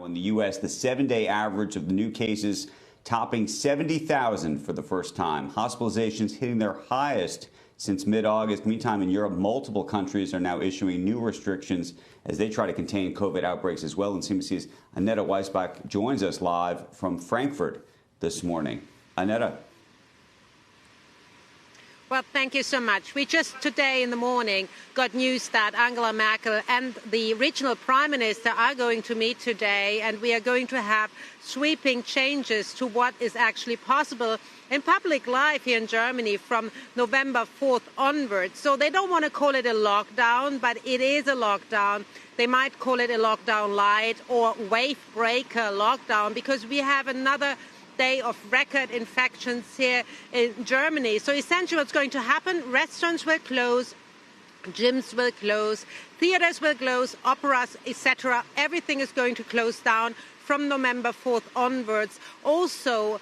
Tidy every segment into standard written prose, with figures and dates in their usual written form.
In the U.S., the 7-day average of the new cases topping 70,000 for the first time. Hospitalizations hitting their highest since mid-August. Meantime, in Europe, multiple countries are now issuing new restrictions as they try to contain COVID outbreaks as well. And CNBC's Annette Weisbach joins us live from Frankfurt this morning. Annette. Well, thank you so much. We just today in the morning got news that Angela Merkel and the regional prime minister are going to meet today, and we are going to have sweeping changes to what is actually possible in public life here in Germany from November 4th onwards. So they don't want to call it a lockdown, but it is a lockdown. They might call it a lockdown light or wave breaker lockdown, because we have another day of record infections here in Germany. So essentially what's going to happen, restaurants will close, gyms will close, theaters will close, operas, etc. Everything is going to close down from November 4th onwards. Also,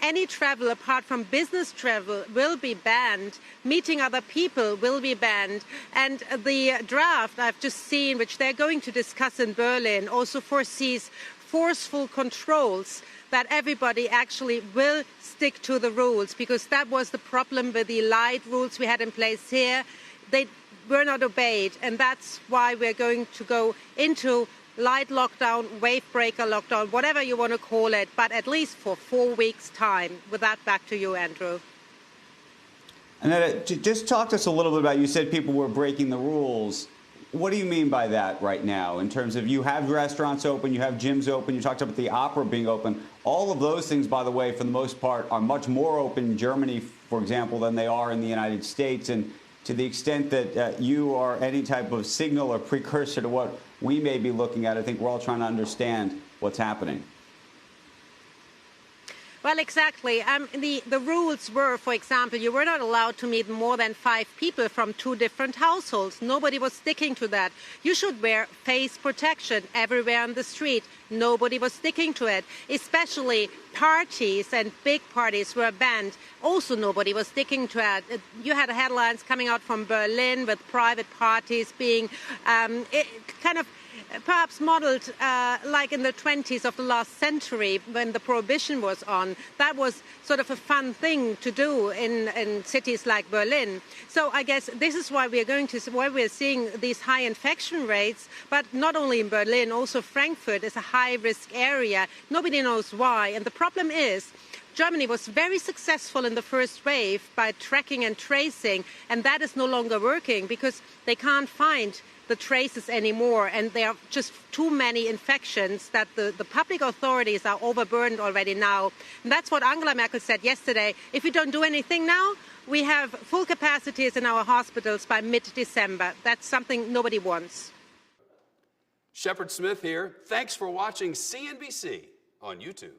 any travel apart from business travel will be banned. Meeting other people will be banned. And the draft I've just seen, which they're going to discuss in Berlin, also foresees forceful controls that everybody actually will stick to the rules, because that was the problem with the light rules we had in place here. They were not obeyed, and that's why we're going to go into light lockdown, wave breaker lockdown, whatever you want to call it, but at least for 4 weeks' time. With that, back to you, Andrew. Annette, just talk to us a little bit about, you said people were breaking the rules. What do you mean by that right now, in terms of you have restaurants open, you have gyms open, you talked about the opera being open. All of those things, by the way, for the most part, are much more open in Germany, for example, than they are in the United States. And to the extent that you are any type of signal or precursor to what we may be looking at, I think we're all trying to understand what's happening. Well, exactly. The rules were, for example, you were not allowed to meet more than 5 people from 2 different households. Nobody was sticking to that. You should wear face protection everywhere on the street. Nobody was sticking to it. Especially parties and big parties were banned. Also, nobody was sticking to it. You had headlines coming out from Berlin with private parties being kind of perhaps modeled like in the 20s of the last century when the prohibition was on. That was sort of a fun thing to do in cities like Berlin. So I guess this is why we're seeing these high infection rates, but not only in Berlin, also Frankfurt is a high-risk area. Nobody knows why. And the problem is, Germany was very successful in the first wave by tracking and tracing, and that is no longer working because they can't find the traces anymore, and there are just too many infections that the public authorities are overburdened already now. And that's what Angela Merkel said yesterday. If we don't do anything now, we have full capacities in our hospitals by mid-December. That's something nobody wants. Shepard Smith here. Thanks for watching CNBC on YouTube.